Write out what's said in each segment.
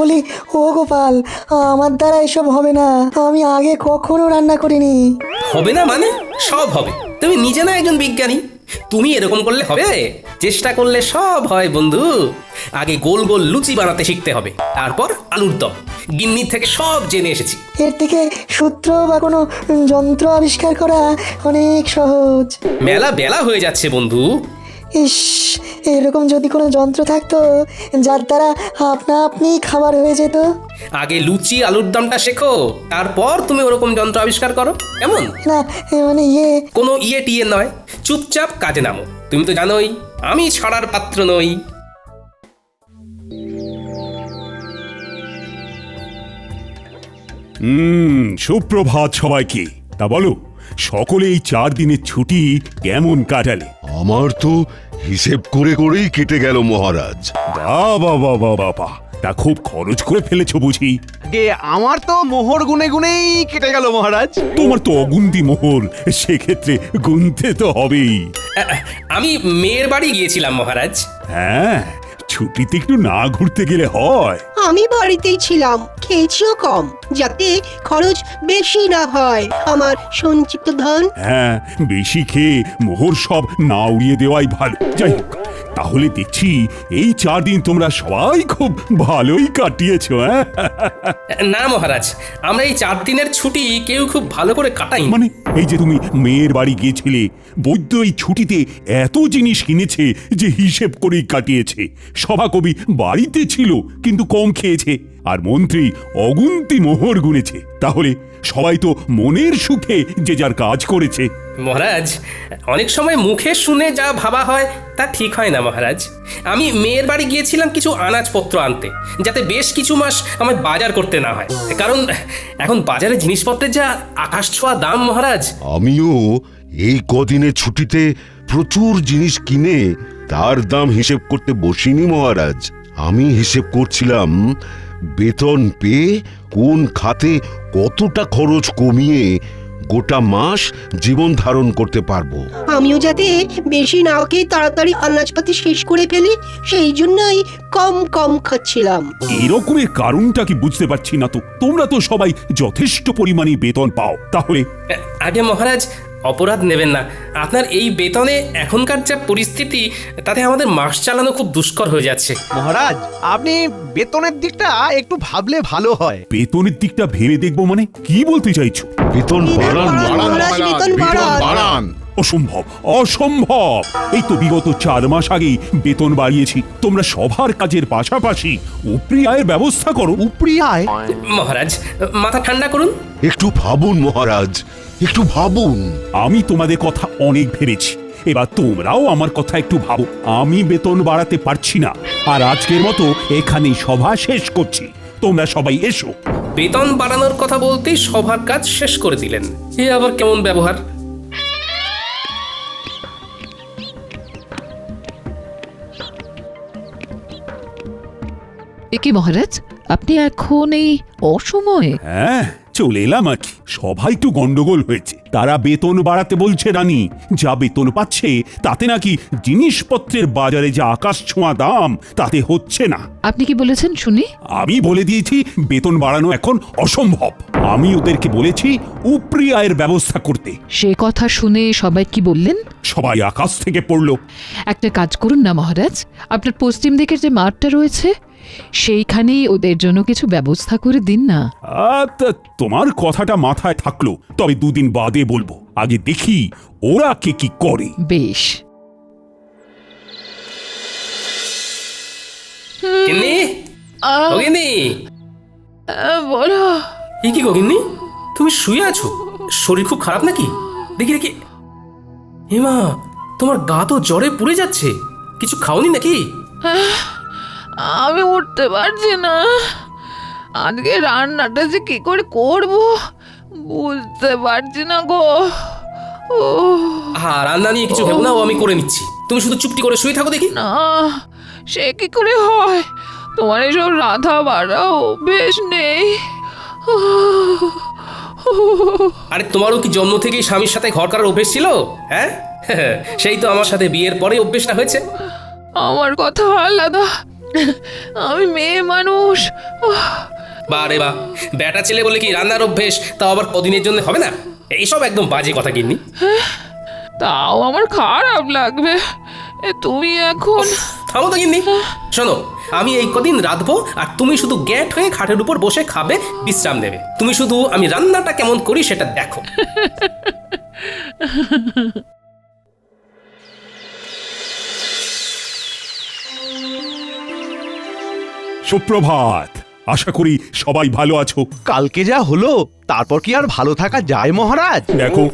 বলি, ও গোপাল, আমার দ্বারা এসব হবে না। আমি আগে কখনো রান্না করিনি। হবে না মানে? সব হবে। তুমি নিজে না একজন বিজ্ঞানী, তুমি এরকম করলে হবে? চেষ্টা করলে সব হয় বন্ধু। আগে গোল গোল লুচি বানাতে শিখতে হবে, তারপর আলুর দম। গিন্নির থেকে সব জেনে এসেছি। এর থেকে সূত্র বা কোনো যন্ত্র আবিষ্কার করা অনেক সহজ। মেলা বেলা হয়ে যাচ্ছে বন্ধু। ইস, এরকম যদি কোনো যন্ত্র থাকতো যার দ্বারা আপনা আপনি খাবার হয়ে যেত। আগে লুচি আলুর দমটা শেখো, তারপর তুমি ওরকম যন্ত্র আবিষ্কার করো, কেমন? না, মানে কোনো ইয়ে টিয়ে নয়, চুপচাপ কাজে নামো। তুমি তো জানোই আমি ছড়ার পাত্র নই। সুপ্রভাত সবাইকে। তা বলো, সকলে এই 4 দিনের ছুটি কেমন কাটালে? আমার তো হিসেব করে করেই কেটে গেল মহারাজ। বাবা বাবা বাবা, তা খুব খরচ করে ফেলেছো বুঝি? আগে আমার তো মোহর গুনে গুনেই কেটে গেল মহারাজ। তোমার তো অগুন্তি মোহর, সেক্ষেত্রে গুনতে তো হবেই। আমি মেয়ের বাড়ি গিয়েছিলাম মহারাজ। হ্যাঁ, ছুটিতে একটু না ঘুরতে গেলে হয়? আমি বাড়িতেই ছিলাম, খেয়েছিও কম, যাতে খরচ বেশি না হয় আমার সঞ্চিত ধন। হ্যাঁ, বেশি খেয়ে মোহর সব না উড়িয়ে দেওয়াই ভালো। যাই হোক, তাহলে দেখছি এই 4 দিন তোমরা সবাই খুব ভালোই কাটিয়েছো। হ্যাঁ, না মহারাজ, আমরা এই 4 দিনের ছুটি কেউ খুব ভালো করে কাটাই। মানে এই যে তুমি মেয়ের বাড়ি গিয়েছিলে, বৈদ্য এই ছুটিতে এত জিনিস কিনেছে যে হিসেব করেই কাটিয়েছে। সভাকবি বাড়িতে ছিল কিন্তু কম খেয়েছে, আর মন্ত্রী অগুন্তি মোহর গুনেছে। তাহলে সবাই তো মনের সুখে যে যার কাজ করেছে। মহারাজ, অনেক সময় মুখে শুনে যা ভাবা হয় তা ঠিক হয় না মহারাজ। আমি মেয়ের বাড়ি গিয়েছিলাম কিছু আনাজপত্র আনতে, যাতে বেশ কিছু মাস আমার বাজার করতে না হয়। কারণ এখন বাজারে জিনিসপত্রের যা আকাশ ছোঁয়া দাম মহারাজ। আমিও এই কদিনের ছুটিতে প্রচুর জিনিস কিনে তার দাম হিসেব করতে বসিনি মহারাজ। আমি হিসেব করছিলাম বেতন পেয়ে কোন খাতে কতটা খরচ কমিয়ে গোটা মাস জীবন ধারণ করতে পারবো। আমিও যাতে বেশি না খেয়ে তাড়াতাড়ি আনাজপাতি শেষ করে ফেলি, সেই জন্যই কম কম খাচ্ছিলাম। এরকমের কারণটা কি বুঝতে পারছি না তো। তোমরা তো সবাই যথেষ্ট পরিমাণে বেতন পাও, তাহলে আগে মহারাজ, অপরাধ নেবেন না। আপনার এই বেতনে এখনকার যা পরিস্থিতি, তাতে আমাদের মাস চালানো খুব দুষ্কর হয়ে যাচ্ছে। মহারাজ, আপনি বেতনের দিকটা একটু ভাবলে ভালো হয়। বেতনের দিকটা ভেবে দেখবো মানে কি বলতে চাইছো? বেতন বাড়ান, মহারাজ, বেতন বাড়ান। অসম্ভব, অসম্ভব। এই তো বিগত 4 মাস আগেই বেতন বাড়িয়েছি। তোমরা সবার কাজের পাশাপাশি উপরি আয়ের ব্যবস্থা করো। উপরি আয়? মহারাজ, মাথা ঠান্ডা করুন। একটু ভাবুন মহারাজ, একটু ভাবুন। আমি তোমাদের কথা অনেক ভেবেছি, এবার তোমরাও আমার কথা একটু ভাবো। আমি বেতন বাড়াতে পারছি না, আর আজকের মতো এখানেই সভা শেষ করছি। তোমরা সবাই এসো। বেতন বাড়ানোর কথা বলতেই সবার কাজ শেষ করে দিলেন। এ আবার কেমন ব্যবহার? একি মহারাজ, আপনি এখন এই অসময়ে? হ্যাঁ, চলে এলাম আর কি। সবাই একটু গন্ডগোল হয়েছে। তারা বেতন বাড়াতে বলছে রানী। যা বেতন পাচ্ছে তাতে নাকি জিনিসপত্রের বাজারে যা আকাশ ছোঁয়া দাম, তাতে হচ্ছে না। আপনি কি বলেছেন শুনি? আমি বলে দিয়েছি বেতন বাড়ানো এখন অসম্ভব। আমি ওদেরকে বলেছি উপরি আয়ের ব্যবস্থা করতে। সে কথা শুনে সবাই কি বললেন? সবাই আকাশ থেকে পড়লো। একটা কাজ করুন না মহারাজ, আপনার পশ্চিম দিকের যে মাঠটা রয়েছে সেইখানেই ওদের জন্য কিছু ব্যবস্থা করে দিন না। তা তোমার কথাটা মাথায় থাকলো, তবে 2 দিন বাদে বলবো। আগে দেখি ওরা কে কি করে। বেশ। গিন্নি, ও গিন্নি। বলো। এ কি গো গিন্নি, তুমি শুয়ে আছো? শরীর খুব খারাপ নাকি? দেখি দেখি। হেমা, তোমার গা তো জ্বরে পুড়ে যাচ্ছে। কিছু খাওনি নাকি? আমি উঠতে পারছি না। আজকে রান্নাটা যে কি করে করব বুঝতে পারছি না গো। হ্যাঁ, রান্না নিয়ে কিছু ভেবো না, ও আমি করে নিচ্ছি। তুমি শুধু চুপটি করে শুয়ে থাকো দেখি। না, সে কি করে হয়? তোমার এসব রাধা বাড়া অভ্যেস নেই। আরে তোমারও কি জন্ম থেকেই স্বামীর সাথে ঘর করার অভ্যেস ছিল? হ্যাঁ, সেই তো আমার সাথে বিয়ের পরে অভ্যেসটা হয়েছে। আমার কথা আলাদা, আমি মেয়ে মানুষ। উহ, বা রে বা, বেটা ছেলে বলে কি রান্নার অভ্যেস তাও আবার কদিনের জন্য হবে না? এইসব একদম বাজে কথা গিন্নি। তাও আমার খারাপ লাগবে। তুমি এখন থামো তো গিন্নি। শোনো, আমি এই কদিন রাঁধবো আর তুমি শুধু গ্যাট হয়ে খাটের উপর বসে খাবে, বিশ্রাম নেবে। তুমি শুধু আমি রান্নাটা কেমন করি সেটা দেখো। সুপ্রভাত। আশা করি সবাই ভালো আছো। কালকে যা হলো তারপর কি আর ভালো থাকা যায় মহারাজ? দেখো,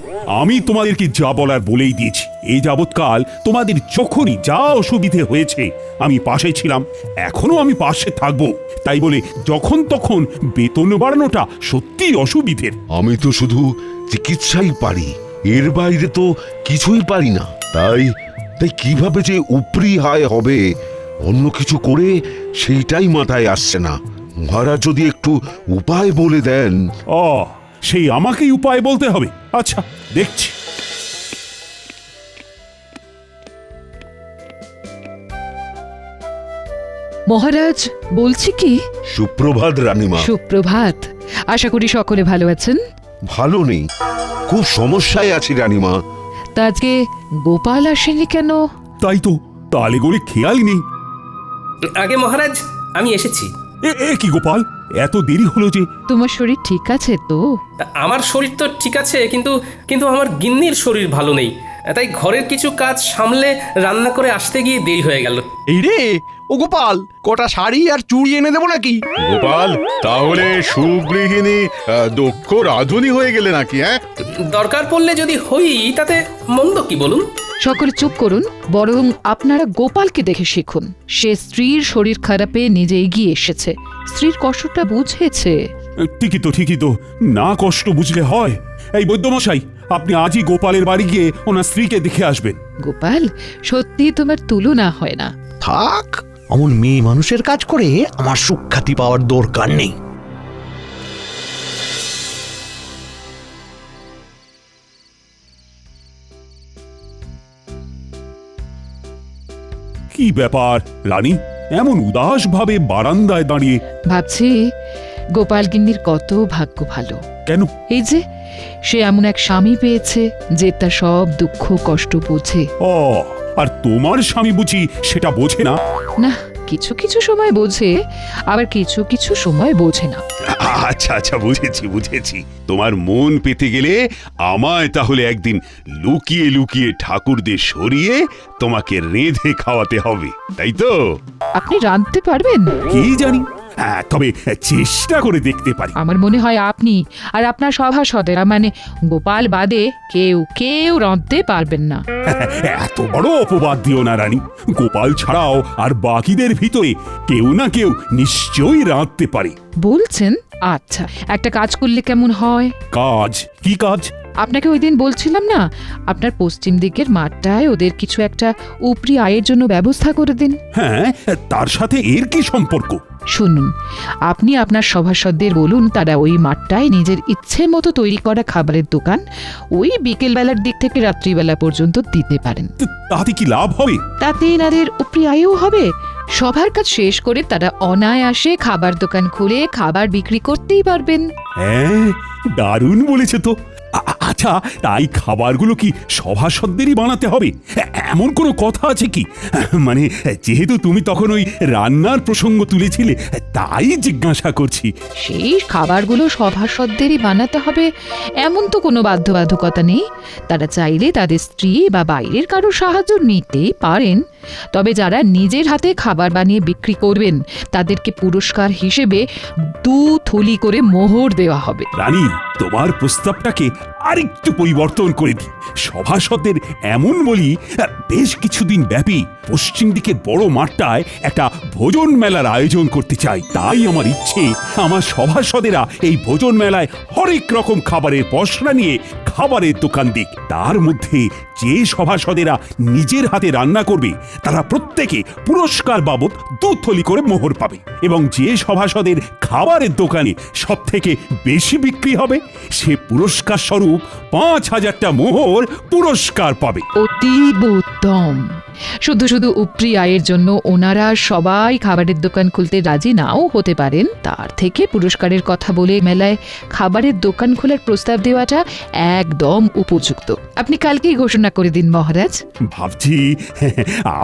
আমি তোমাদেরকে যা বলার বলেই দিয়েছি। এই যাবৎকাল তোমাদের যখনই যা অসুবিধে হয়েছে আমি পাশে ছিলাম, এখনো আমি পাশে থাকবো। তাই বলে যখন তখন বেতন বাড়ানোটা সত্যিই অসুবিধের। আমি তো শুধু চিকিৎসাই পারি, এর বাইরে তো কিছুই পারি না। তাই তাই কিভাবে যে উপরি হায় হবে অন্য কিছু করে সেইটাই মাথায় আসছে না। মহারাজ যদি একটু উপায় বলে দেন। সেই আমাকেই উপায় বলতে হবে? আচ্ছা, দেখছি। মহারাজ, বলছি কি? সুপ্রভাত রানীমা। সুপ্রভাত। আশা করি সকলে ভালো আছেন। ভালো নেই, খুব সমস্যায় আছি রানীমা। তা আজকে গোপাল আসেনি কেন? তাই তো, তালে গড়ে খেয়ালই নেই। আগে মহারাজ, আমি এসেছি। এ কি গোপাল, এত দেরি হলো যে? তোমার শরীর ঠিক আছে তো? আমার শরীর তো ঠিক আছে, কিন্তু কিন্তু আমার গিন্নির শরীর ভালো নেই। তাই ঘরের কিছু কাজ সামলে রান্না করে আসতে গিয়ে দেরি হয়ে গেল। এই রে ও গোপাল, কটা শাড়ি আর চুড়ি এনে দেবো নাকি? গোপাল, তাহলে সুগৃহিণী দক্ষ রাঁধুনি হয়ে গেলে নাকি? হ্যাঁ, দরকার পড়লে যদি হই তাতে মন্দ কি বলুন? সকলে চুপ করুন, বরং আপনারা গোপালকে দেখে শিখুন। সে স্ত্রীর শরীর খারাপে নিজে এগিয়ে এসেছে, স্ত্রীর কষ্টটা বুঝেছে। ঠিকই তো, না কষ্ট বুঝলে হয়। এই বৈদ্যমশাই, আপনি আজই গোপালের বাড়ি গিয়ে ওনার স্ত্রীকে দেখে আসবেন। গোপাল, সত্যি তোমার তুলনা হয় না। থাক, অমন মেয়ে মানুষের কাজ করে আমার সুখ্যাতি পাওয়ার দরকার নেই। কি ব্যাপার রানী, এমন উদাস ভাবে বারান্দায় দাঁড়িয়ে? ভাবছি গোপাল গিন্নির কত ভাগ্য ভালো। কেন? এই যে সে এমন এক স্বামী পেয়েছে যে তার সব দুঃখ কষ্ট বোঝে। আর তোমার স্বামী বুঝি সেটা বোঝে না? না, কিছু কিছু সময় বোঝে, আবার কিছু কিছু সময় বোঝে না। আচ্ছা, বুঝেছি। তোমার মন পেতে গেলে আমায় তাহলে একদিন লুকিয়ে লুকিয়ে ঠাকুরদের সরিয়ে তোমাকে রেঁধে খাওয়াতে হবে, তাই তো? আপনি রাঁধতে পারবেন? কি জানি, তবে চেষ্টা করে দেখতে পারি। আমার মনে হয় আপনি আর আপনার সভাসদেরা, মানে গোপাল বাদে কেউ রাঁধতে পারবেন না। এত বড় অপবাদ দিও না রানী। গোপাল ছাড়াও আর বাকিদের ভিতরে কেউ না কেউ নিশ্চয়ই রাঁধতে পারে। বলছেন? আচ্ছা, একটা কাজ করলে কেমন হয়? কাজ? কি কাজ? আপনাকে ওই দিন বলছিলাম না, আপনার পশ্চিম দিকের মাঠটায় ওদের কিছু একটা উপরি আয়ের জন্য ব্যবস্থা করে দিন। হ্যাঁ, তার সাথে এর কি সম্পর্ক? শুনুন, আপনি আপনার সভাসদদের বলুন তারা ওই মাঠটায় নিজের ইচ্ছে মতো তৈরি করা খাবারের দোকান ওই বিকেলবেলার দিক থেকে রাত্রিবেলা পর্যন্ত দিতে পারেন। তাতে কি লাভ হবে? তাতে এনাদের উপরি আয়ও হবে। সবার কাজ শেষ করে তারা অনায়াসে খাবার দোকান খুলে খাবার বিক্রি করতেই পারবেন। হ্যাঁ, দারুণ বলেছে তো। আচ্ছা, তাই খাবারগুলো কি সভাসদেরই বানাতে হবে? এমন কোনো কথা আছে কি? মানে যেহেতু তুমি তখন ওই রান্নার প্রসঙ্গ তুলেছিলে, তাই জিজ্ঞাসা করছি। সেই খাবারগুলো সভাসদেরই বানাতে হবে এমন তো কোনো বাধ্যবাধকতা নেই। তারা চাইলে তাদের স্ত্রী বা বাইরের কারো সাহায্য নিতেই পারেন। তবে যারা নিজের হাতে খাবার বানিয়ে বিক্রি করবেন তাদেরকে পুরস্কার হিসেবে 2 থলি করে মোহর দেওয়া হবে। রানী, তোমার প্রস্তাবটাকে আরেকটু পরিবর্তন করে দিই। সভাসদের এমন বলি, বেশ কিছুদিন ব্যাপী পশ্চিম দিকের বড় মাঠটায় একটা ভোজন মেলার আয়োজন করতে চাই। তাই আমার ইচ্ছে, আমার সভাসদেরা এই ভোজন মেলায় হরেক রকম খাবারের পসরা নিয়ে খাবারের দোকান দিক। তার মধ্যে যে সভাসদেরা নিজের হাতে রান্না করবে তারা প্রত্যেকে পুরস্কার বাবদ 2 থলি করে মোহর পাবে, এবং যে সভাসদের খাবারের দোকানে সব থেকে বেশি বিক্রি হবে সে পুরস্কার স্বরূপ 5000টা মোহর পুরস্কার পাবে। অতীব উত্তম। শুধু শুধু উপরি আয়ের জন্য ওনারা সবাই খাবারের দোকান খুলতে রাজি নাও হতে পারেন, তার থেকে পুরস্কারের কথা বলে মেলায় খাবারের দোকান খোলার প্রস্তাব দেওয়াটা একদম উপযুক্ত। আপনি কালকেই ঘোষণা করে দিন মহারাজ। ভাবছি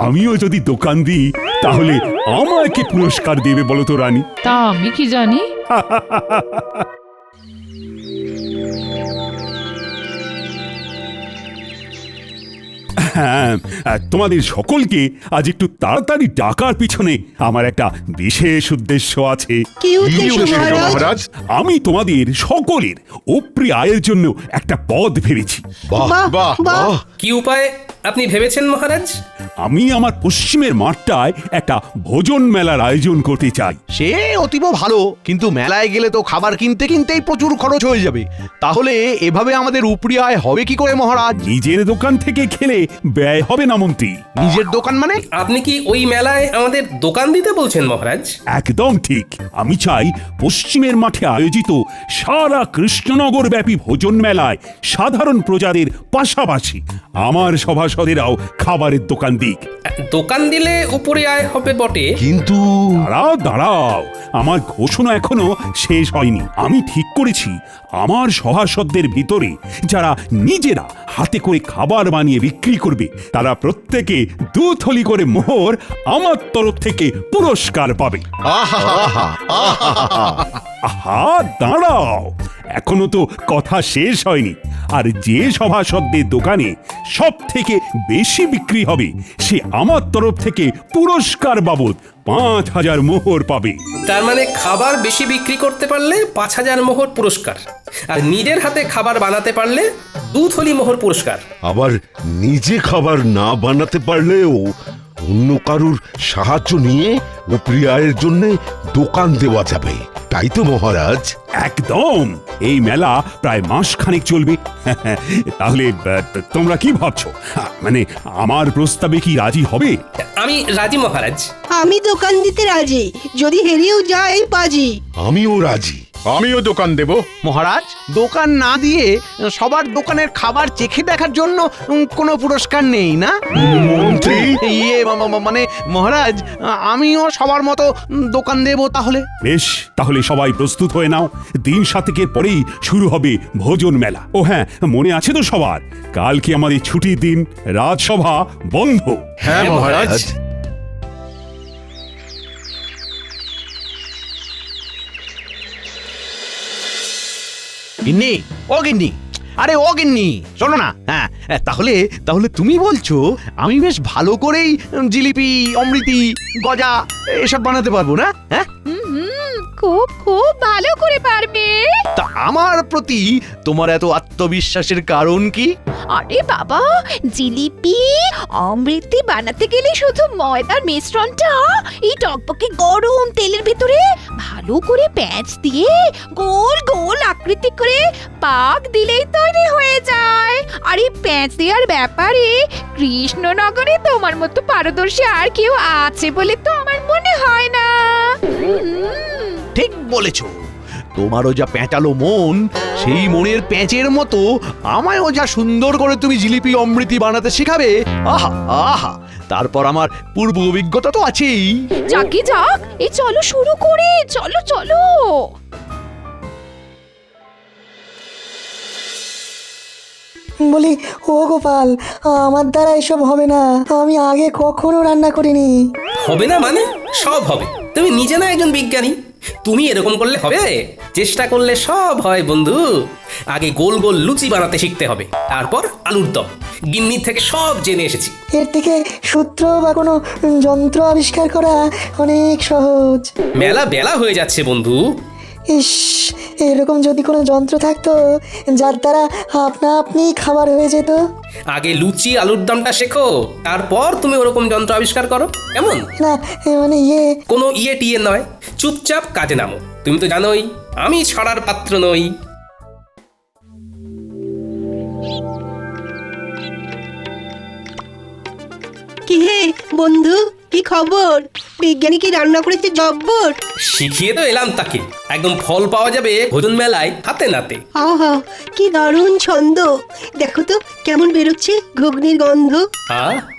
আমিও যদি দোকান দিই তাহলে আমাকে পুরস্কার দেবে বলো তো রানী? তা আমি কি জানি। হ্যাঁ, তোমাদের সকলকে আজ একটু তাড়াতাড়ি ডাকার পিছনে আমার একটা বিশেষ উদ্দেশ্য আছে। কি কি উদ্দেশ্য উদ্দেশ্য মহারাজ? মহারাজ? আমি তোমাদের সকলের উপরি আয়ের জন্য একটা পদ ভেবেছি। বাহ বাহ বাহ, বাহ কি উপায় আপনি ভেবেছেন মহারাজ? আমি আমার পশ্চিমের মাঠটায় একটা ভোজন মেলার আয়োজন করতে চাই। সে অতীব ভালো, কিন্তু মেলায় গেলে তো খাবার কিনতে কিনতেই প্রচুর খরচ হয়ে যাবে। তাহলে এভাবে আমাদের উপরি আয় হবে কি করে মহারাজ? নিজের দোকান থেকে খেলে ব্যয় হবে না মন্ত্রী। নিজের দোকান মানে? আপনি কি ওই মেলায় আমাদের দোকান দিতে বলছেন মহারাজ? একদম ঠিক। আমি চাই পশ্চিমের মাঠে আয়োজিত সারা কৃষ্ণনগর ব্যাপী ভোজন মেলায় সাধারণ প্রজাদের পাশাপাশি আমার সভাসদেরাও খাবারের দোকান দিক। দোকান দিলে উপরে আয় হবে বটে, কিন্তু দাঁড়াও দাঁড়াও, আমার ঘোষণা এখনো শেষ হয়নি। আমি ঠিক করেছি আমার সভাসদদের ভিতরে যারা নিজেরা হাতে করে খাবার বানিয়ে বিক্রি করবে তারা প্রত্যেকে 2 থলি করে মোহর আমার তরফ থেকে পুরস্কার পাবে। আহা দাঁড়াও, এখনো তো কথা শেষ হয়নি। আর যে সভাসদদের দোকানে সব থেকে বেশি বিক্রি হবে সে আমার তরফ থেকে পুরস্কার বাবদ 5,000 মোহর পাবে। তার মানে খাবার বেশি বিক্রি করতে পারলে 5,000 মোহর পুরস্কার, আর নিজের হাতে খাবার বানাতে পারলে 2 থলি মোহর পুরস্কার। আবার নিজে খাবার না বানাতে পারলেও অন্য কারুর সাহায্য নিয়ে উপরি আয়ের জন্য দোকান দেওয়া যাবে, তাই তো মহারাজ? একদম। এই মেলা প্রায় মাসখানেক চলবে। তাহলে তোমরা কি ভাবছো? মানে আমার প্রস্তাবে কি রাজি হবে? আমি রাজি মহারাজ। আমি দোকান দিতে রাজি, যদি হেরেও যায় বাজি। আমিও রাজি। আমিও দোকান দেব। মহারাজ, দোকান না দিয়ে সবার দোকানের খাবার চেখে দেখার জন্য কোনো পুরস্কার নেই না? মন্ত্রী? মানে মহারাজ, আমিও সবার মতো দোকান দেব তাহলে। বেশ, তাহলে সবাই প্রস্তুত হয়ে নাও। দিন 7 পরেই শুরু হবে ভোজন মেলা। ও হ্যাঁ, মনে আছে তো সবার, কালকে আমাদের ছুটির দিন, রাজসভা বন্ধ। হ্যাঁ মহারাজ। গিন্নি, ও গিন্নি, আরে ও গিন্নি, শোনো না। হ্যাঁ, তাহলে তাহলে তুমি বলছো আমি বেশ ভালো করেই জিলিপি, অমৃতি, গজা এসব বানাতে পারবো না? হ্যাঁ, খুব খুব ভালো করে পারবে। তা আমার প্রতি তোমার এত আত্মবিশ্বাসের কারণ কি? আরে বাবা, জিলিপি অমৃতি বানাতে গেলে শুধু ময়দার মিশ্রণটা এই টকবকে গরম তেলের ভিতরে ভালো করে প্যাঁচ দিয়ে গোল গোল আকৃতি করে পাক দিলেই তৈরি হয়ে যায়। আর এই প্যাঁচ দেওয়ার ব্যাপারে কৃষ্ণনগরে তোমার মতো পারদর্শী আর কেউ আছে বলে তো আমার মনে হয় না। ঠিক বলেছ। তোমারও যা প্যাঁচালো মন, সেই মনের প্যাঁচের মতো আমায়ও যা সুন্দর করে তুমি জিলিপি অমৃতি বানাতে শেখাবে। আহা আহা, তারপর আমার পূর্ব অভিজ্ঞতা তো আছেই। যাকে যাক, এই চলো শুরু করে, চলো চলো। বলি, ও গোপাল, আমার দ্বারা এসব হবে না। আমি আগে কখনো রান্না করিনি। হবে না মানে? সব হবে। তুমি নিজে না একজন বিজ্ঞানী, তুমি এরকম করলে হবে? চেষ্টা করলে সব হয় বন্ধু। আগে গোল গোল লুচি বানাতে শিখতে হবে, তারপর আলুর দম। গিন্নির থেকে সব জেনে এসেছি। এর থেকে সূত্র বা কোনো যন্ত্র আবিষ্কার করা অনেক সহজ। মেলা বেলা হয়ে যাচ্ছে বন্ধু। ইস, এরকম যদি কোনো যন্ত্র থাকতো যার দ্বারা আপনা আপনি খাবার হয়ে যেত। আগে লুচি আলুর দমটা শেখো, তারপর তুমি ওরকম যন্ত্র আবিষ্কার করো, কেমন? না, মানে কোনো ইয়ে টিয়ে নয়, চুপচাপ কাজে নামো। তুমি তো জানোই আমি ছড়ার পাত্র নই। কি হে বন্ধু, কি কি খবর? বিজ্ঞানী কি রান্না করেছে জব্বর? শিখিয়ে তো এলাম তাকে, একদম ফল পাওয়া যাবে ভোজন মেলায় হাতে নাতে। আহা, কি দারুণ ছন্দ! দেখো তো কেমন বেরোচ্ছে ঘুগনির গন্ধ।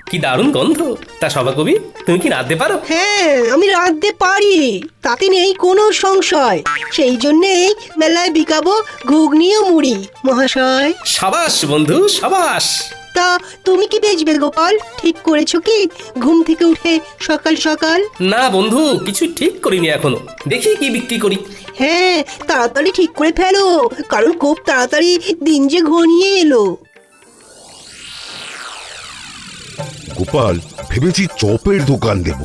কি দারুণ গন্ধ! তা সভাকবি, তুমি কি রাঁধতে পারো? হ্যাঁ, আমি রাঁধতে পারি, তাতে নেই কোনো সংশয়। সেই জন্যেই মেলায় বিকাবো ঘুগনি ও মুড়ি মহাশয়। সাবাস বন্ধু, সাবাস। তা তুমি কি বেচবে গোপাল? ঠিক করেছো কি ঘুম থেকে উঠে সকাল সকাল? না বন্ধু, কিছু ঠিক করিনি এখনো, দেখি কি বিক্রি করি। হ্যাঁ, তাড়াতাড়ি ঠিক করে ফেলো, কারণ খুব তাড়াতাড়ি দিন যে ঘনিয়ে এলো। গোপাল, ভেবেছি চপের দোকান দেব,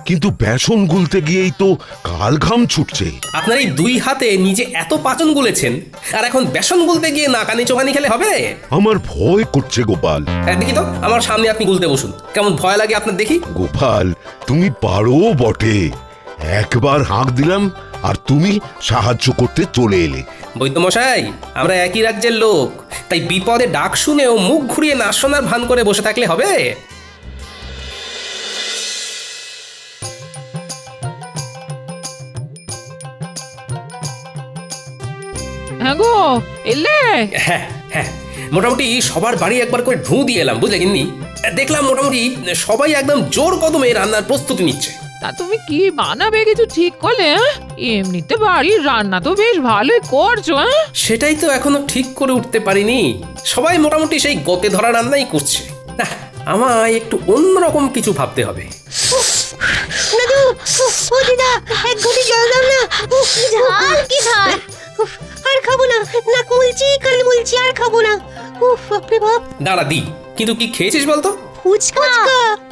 কিন্তু বেসন গুলতে গিয়েই তো কাল ঘাম ছুটছে। আপনার এই দুই হাতে নিজে এত পাচন গুলেছেন, আর এখন বেসন গুলতে গিয়ে নাকানি চোখানি খেলে হবে? আমার ভয় করছে গোপাল। দেখি তো, আমার সামনে আপনি গুলতে বসুন, কেমন ভয় লাগে আপনার দেখি। গোপাল, তুমি পারো বটে। একবার হাঁক দিলাম আর তুমি সাহায্য করতে চলে এলে। বৈদ্যমশাই, আমরা একই রাজ্যের লোক, তাই বিপদে ডাক শুনেও মুখ ঘুরিয়ে না শোনার ভান করে বসে থাকলে হবে? হ্যাঁ গো, এলে? হ্যাঁ হ্যাঁ, মোটামুটি সবার বাড়ি একবার করে ঢু দিয়ে এলাম, বুঝলে গিন্নি। দেখলাম মোটামুটি সবাই একদম জোর কদমে রান্নার প্রস্তুতি নিচ্ছে। তা তুমি কি বানাবে কিছু ঠিক করলে? এমনিতে বাড়ির রান্না তো বেশ ভালোই করছো। সেটাই তো এখনো ঠিক করে উঠতে পারিনি। সবাই মোটামুটি সেই গতে ধরা রান্নাই করছে। আমায় একটু অন্যরকম কিছু ভাবতে হবে। দাদু, ও দিদা, এক ঘটি জল দাও না। ঝাল কি ঝাল! আর খাবো না, নাক মুলছি কান মুলছি, আর খাবো না। উফ, বাপরে বাপ। দাঁড়া দি, কিন্তু কি খেয়েছিস বলতো? ফুচকা।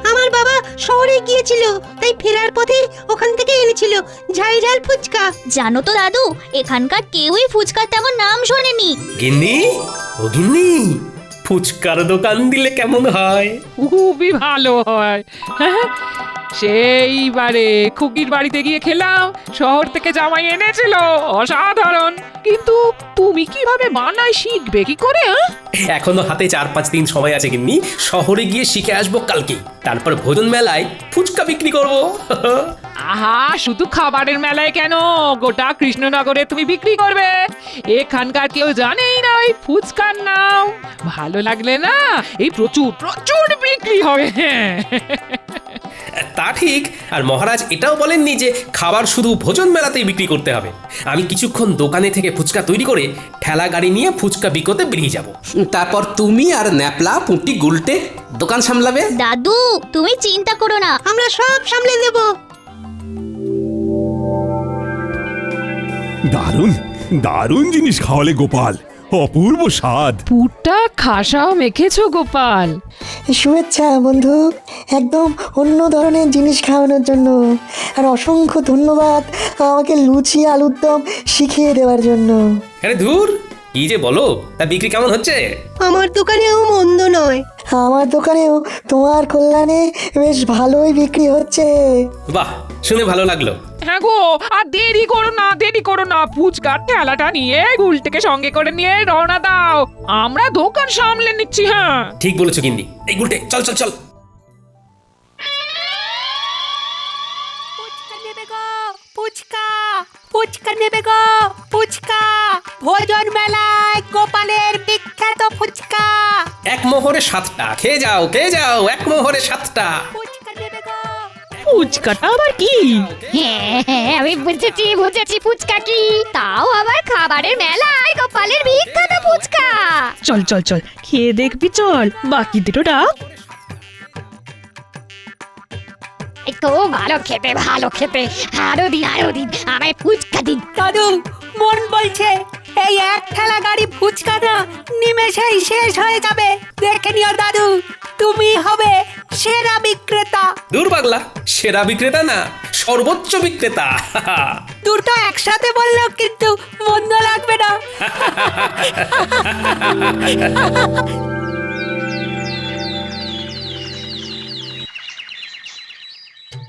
আমার বাবা শহরে গিয়েছিল, তাই ফেরার পথে ওখান থেকে এনেছিল ঝাল ঝাল ফুচকা। জানো তো দাদু, এখানকার কেউই ফুচকার তেমন নাম শোনেনি। গিন্নি, ও গিন্নি, ফুচকার দোকান দিলে কেমন হয়? খুবই ভালো হয়। সেইবারে খুকির বাড়িতে গিয়ে খেলাম, শহর থেকে জামাই এনেছিল, অসাধারণ। কিন্তু তুমি কিভাবে বানাই শিখবে কি করে? এখনো হাতে 4-5 দিন সময় আছে গিন্নি, শহরে গিয়ে শিখে আসবো কালকে, তারপর ভোজন মেলায় ফুচকা বিক্রি করব। আহা, শুধু খাবারের মেলায় কেন, গোটা কৃষ্ণনগরে তুমি বিক্রি করবে। এখানকার কেউ জানেই না ওই ফুচকার নাম। ভালো লাগলে না, এই প্রচুর প্রচুর বিক্রি হবে। তা ঠিক, আর মহারাজ এটাও বলেননি যে খাবার শুধু ভোজন মেলাতেই বিক্রি করতে হবে। আমি কিছুক্ষণ দোকানে থেকে ফুচকা তৈরি করে ঠেলা গাড়ি নিয়ে ফুচকা বিকোতে বেরিয়ে যাব। তারপর তুমি আর ন্যাপলা পুঁটি গুলটে দোকান সামলাবে। দাদু, তুমি চিন্তা করো না, আমরা সব সামলে দেব। দারুণ দারুণ জিনিস খাওয়ালে গোপাল, অপূর্ব স্বাদ। পুরটা খাসাও মেখেছো গোপাল। শুভেচ্ছা বন্ধু, একদম অন্য ধরনের জিনিস খাওয়ানোর জন্য। আর অসংখ্য ধন্যবাদ আমাকে লুচি আলুর দম শিখিয়ে দেওয়ার জন্য। আরে ধুর, কি যে বলো, তা বিক্রি কেমন হচ্ছে? আমার দোকানেও মন্দ নয়। আমার দোকানেও তোমার কল্যাণে বেশ ভালোই বিক্রি হচ্ছে। বাহ, শুনে ভালো লাগলো। হ্যাঁ গো, আর দেরি করো না, দেরি করো না, ফুচকার ঠেলাটা নিয়ে গুলটিকে সঙ্গে করে নিয়ে রওনা দাও, আমরা দোকান সামলে নিচ্ছি। হ্যাঁ, ঠিক বলেছো গিন্নি। এই গুলটে, চল চল চল। ফুচকা নেবে গো, ফুচকা, ফুচকা নেবে গো, ফুচকা। ভোজন মেলায় গোপালের বিখ্যাত ফুচকা। এক মোহরে 7টা, খেয়ে যাও খেয়ে যাও, এক মোহরে 7টা। ফুচকা নেবে গো। ফুচকাটা আবার কি? হ্যাঁ, আমি বুঝেছি বুঝেছি, ফুচকা কি, তাও আবার খাবারের মেলায় গোপালের বিখ্যাত ফুচকা। চল চল চল, খেয়ে দেখবি, চল, বাকি দুটো ডাক। তো ভালো খেতে, ভালো খেতে, আরো দিন আরো দিন, আমায় ফুচকা দিন। দাদু, মন বলছে এই এক ঠেলা গাড়ি ফুচকা না নিমেষেই শেষ হয়ে যাবে। দেখে নিও দাদু, তুমি হবে সেরা বিক্রেতা। দূর পাগলা, সেরা বিক্রেতা না, সর্বোচ্চ বিক্রেতা। দুটো একসাথে বললেও কিন্তু মন্দ লাগবে না।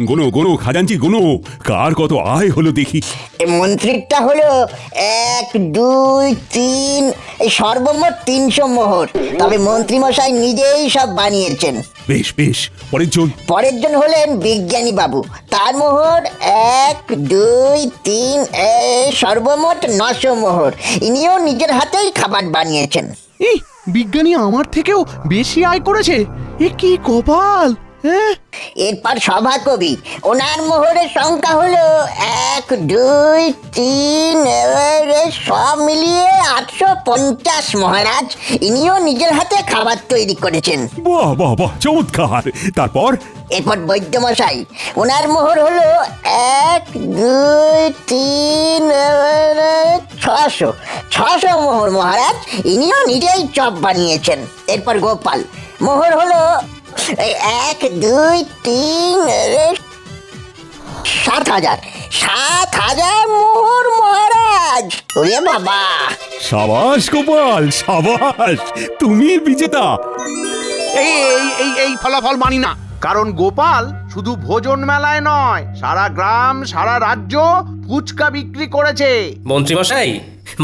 গোনো গোনো খাজাঞ্চি গোনো, কার কত আয় হলো দেখি। মন্ত্রীরটা হলো 1 2 3, এই সর্বমোট 300 মোহর। তবে মন্ত্রী মশাই নিজেই সব বানিয়েছেন। বেশ বেশ, পরের জন। পরের জন হলেন বিজ্ঞানী বাবু, তার মোহর 1 2 3, সর্বমোট 900 মোহর। ইনিও নিজের হাতেই খাবার বানিয়েছেন। এই বিজ্ঞানী আমার থেকেও বেশি আয় করেছে, এ কি কপাল! হ্যাঁ, এরপর সভাকবি, ওনার মোহরের সংখ্যা হলো 1 2 3, সব মিলিয়ে 850 মহারাজ। ইনিও নিজের হাতে খাবার তৈরি করেছেন। বাহ বাহ বাহ, চমৎকার। তারপর? এরপর বৈদ্যমশাই, ওনার মোহর হলো 1 2 3, 600 মোহর মহারাজ। ইনিও নিজেই চপ বানিয়েছেন। এরপর গোপাল, মোহর হলো 1 2 3, 7,000 মোহর মহারাজ। ওরে বাবা! সাবাস গোপাল, সাবাস, তুমি বিজেতা। এই এই এই এই ফলাফল মানি না, কারণ গোপাল শুধু ভোজন মেলায় নয়, সারা গ্রাম সারা রাজ্য ফুচকা বিক্রি করেছে। মন্ত্রীমশাই,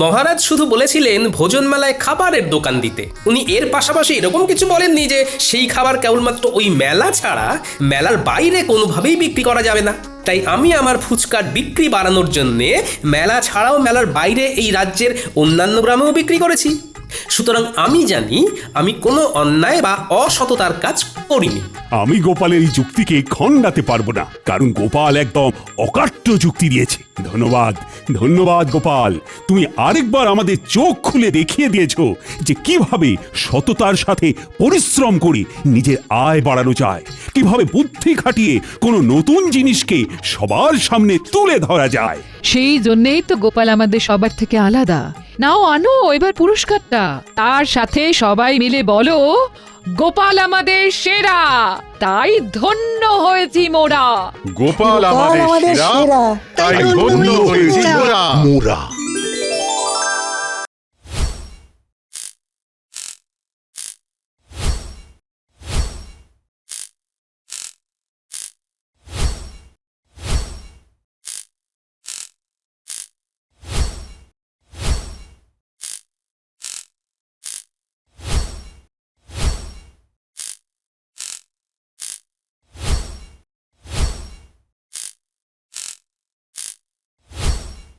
মহারাজ শুধু বলেছিলেন ভোজন মেলায় খাবারের দোকান দিতে। উনি এর পাশাপাশি এরকম কিছু বলেননি যে সেই খাবার কেবলমাত্র ওই মেলা ছাড়া মেলার বাইরে কোনোভাবেই বিক্রি করা যাবে না। তাই আমি আমার ফুচকার বিক্রি বাড়ানোর জন্যে মেলা ছাড়াও মেলার বাইরে এই রাজ্যের অন্যান্য গ্রামেও বিক্রি করেছি। সুতরাং আমি জানি আমি কোনো অন্যায় বা অসততার কাজ করিনি। আমি গোপালের এই যুক্তিকে খণ্ডাতে পারবো না, কারণ গোপাল একদম অকাট্য যুক্তি দিয়েছে। ধন্যবাদ, ধন্যবাদ গোপাল। তুমি আরেকবার আমাদের চোখ খুলে দেখিয়ে দিয়েছো যে কিভাবে সততার সাথে পরিশ্রম করে নিজের আয় বাড়ানো যায়, কিভাবে বুদ্ধি খাটিয়ে কোনো নতুন জিনিসকে সবার সামনে তুলে ধরা যায়। সেই জন্যেই তো গোপাল আমাদের সবার থেকে আলাদা। নাও আনো এবার পুরস্কারটা, তার সাথে সবাই মিলে বলো গোপাল আমাদের সেরা, তাই ধন্য হয়েছি মোরা। গোপাল আমাদের সেরা, তাই ধন্য হয়েছি মোরা।